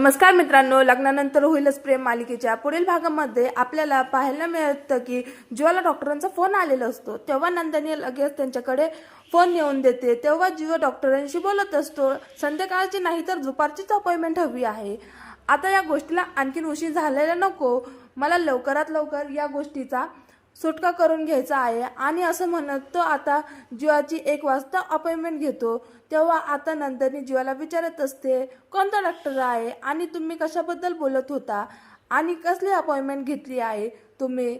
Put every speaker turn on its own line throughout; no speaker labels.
नमस्कार मित्रांनो, लग्नानंतर होईलच प्रेम मालिकेच्या पुढील भागामध्ये आपल्याला पाहायला मिळतं की जीवाला डॉक्टरांचा फोन आलेला असतो। तेव्हा नंदिनी लगेच त्यांच्याकडे फोन नेऊन देते। तेव्हा जीवा डॉक्टरांशी बोलत असतो। संध्याकाळची नाही तर दुपारचीच अपॉइंटमेंट हवी आहे। आता या गोष्टीला आणखीन उशीर झालेला नको, मला लवकरात लवकर या गोष्टीचा सुटका करून घ्यायचा आहे। आणि असं म्हणत तो आता जीवाची 1 वाजता अपॉइंटमेंट घेतो। तेव्हा आता नंदिनी जीवाला विचारत असते, कोणता डॉक्टर आहे आणि तुम्ही कशाबद्दल बोलत होता आणि कसली अपॉइंटमेंट घेतली आहे तुम्ही?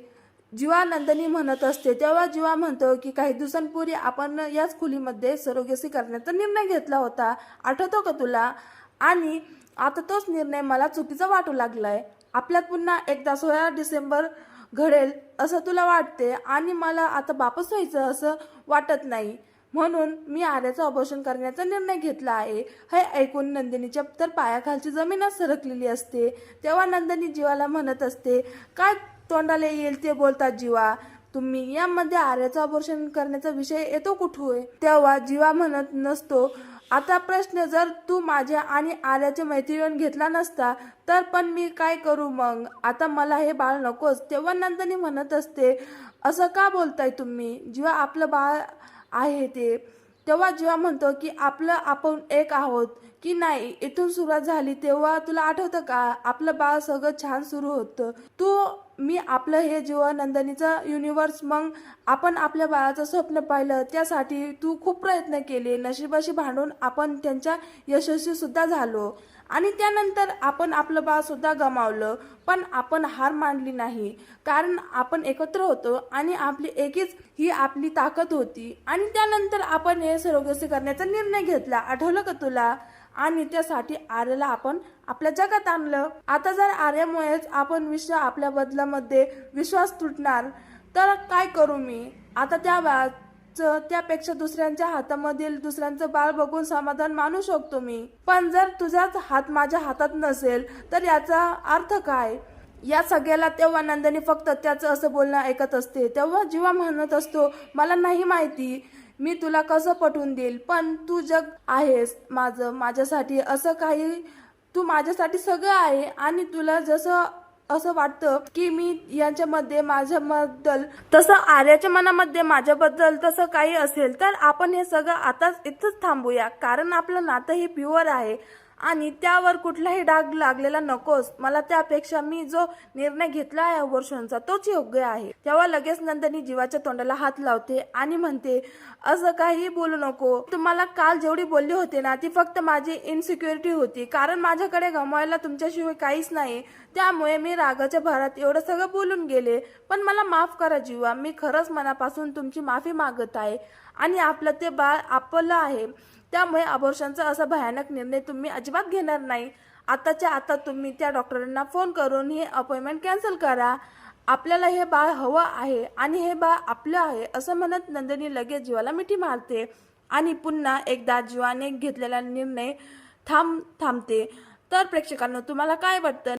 जीवा नंदिनी म्हणत असते। तेव्हा जीवा म्हणतो की काही दिवसांपूर्वी आपण याच खोलीमध्ये सरोगेसी करण्याचा निर्णय घेतला होता, आठवतो का तुला? आणि आता तोच निर्णय मला चुकीचा वाटू लागलाय। आपल्यात पुन्हा एकदा 16 डिसेंबर घडेल असं तुला वाटते आणि मला आता वापस व्हायचं असं वाटत नाही, म्हणून मी आर्याचं ऑपरेशन करण्याचा निर्णय घेतला आहे। हे ऐकून नंदिनीच्या तर पायाखालची जमीनच सरकलेली असते। तेव्हा नंदिनी जीवाला म्हणत असते, काय तोंडाला येईल ते बोलतात जीवा, तुम्ही यामध्ये आर्याचं ऑपरेशन करण्याचा विषय येतो कुठे? तेव्हा जीवा म्हणत नसतो, आता प्रश्न जर तू माझ्या आणि आर्याच्या मैत्रीण घेतला नसता तर पण मी काय करू मग? आता मला हे बाळ नकोच। तेव्हा नंदिनी म्हणत असते, असं का बोलताय तुम्ही? जेव्हा आपलं बाळ आहे ते। तेव्हा जेव्हा म्हणतो की आपण एक आहोत की नाही, इथून सुरुवात झाली तेव्हा तुला आठवतं का? आपलं बाळ सगळं छान सुरू होतं, मी आपलं हे जेव्हा नंदिनीचं युनिवर्स, मग आपण आपल्या बाळाचं स्वप्न पाहिलं, त्यासाठी तू खूप प्रयत्न केले, नशिबाशी भांडून आपण त्यांच्या यशस्वी सुद्धा झालो आणि त्यानंतर आपण आपलं बाळ सुद्धा गमावलं, पण आपण हार मानली नाही, कारण आपण एकत्र होतो आणि आपली एकीच ही आपली ताकद होती। आणि त्यानंतर आपण हे सरोगेसी करण्याचा निर्णय घेतला, आठवलं का तुला? आणि त्यासाठी आर्याला आपण आपल्या जगात आणलं। आता जर आर्यामुळेच आपण आपल्या बदलामध्ये विश्वास तुटणार तर काय करू मी? आता त्या बाळाचं त्यापेक्षा दुसऱ्यांच्या हातामधील दुसऱ्यांचं बाळ बघून समाधान मानू शकतो मी, पण जर तुझाच हात माझ्या हातात नसेल तर याचा अर्थ काय? या सगळ्याला तेव्हा नंदिनी फक्त त्याचं असं बोलणं ऐकत असते। तेव्हा जीवा म्हणत असतो, मला नाही माहिती मी तुला कसं पटवून देईल, पण तू जग आहेस माझ्यासाठी, असं काही तू माझ्यासाठी सगळं आहे आणि तुला जसं असं वाटतं की मी यांच्यामध्ये माझ्याबद्दल, तसं आर्याच्या मनामध्ये माझ्याबद्दल तसं काही असेल तर आपण हे सगळं आताच इथंच थांबूया, कारण आपलं नातं हे प्युअर आहे आणि त्यावर कुठलाही डाग लागलेला नकोस। मला त्यापेक्षा मी जो निर्णय घेतला आहे अबॉर्शनचा तोच योग्य आहे। तेव्हा लगेच नंदिनी जीवाच्या तोंडाला हात लावते आणि म्हणते, असं काही बोलू नको, तुम्हाला काल जेवढी बोलली होते ना ती फक्त माझी इनसिक्युरिटी होती, कारण माझ्याकडे गमवायला तुमच्याशिवाय काहीच नाही, त्यामुळे मी रागाच्या भरात एवढं सगळं बोलून गेले, पण मला माफ करा जीवा, मी खरंच मनापासून तुमची माफी मागत आहे आणि आपलं ते बाळ आपलं आहे, त्यामुळे अबॉर्शनचा असा भयानक निर्णय तुम्ही अजिबात घेणार नाही। आताच्या आता तुम्ही त्या डॉक्टरांना फोन करून ही अपॉइंटमेंट कॅन्सल करा, आपल्याला हे बाळ हवं आहे आणि हे बाळ आपलं आहे, असं म्हणत नंदिनी लगेच जीवाला मिठी मारते आणि पुन्हा एकदा जीवाने घेतलेला निर्णय थांबते। तर प्रेक्षकांनो, तुम्हाला काय वाटतं?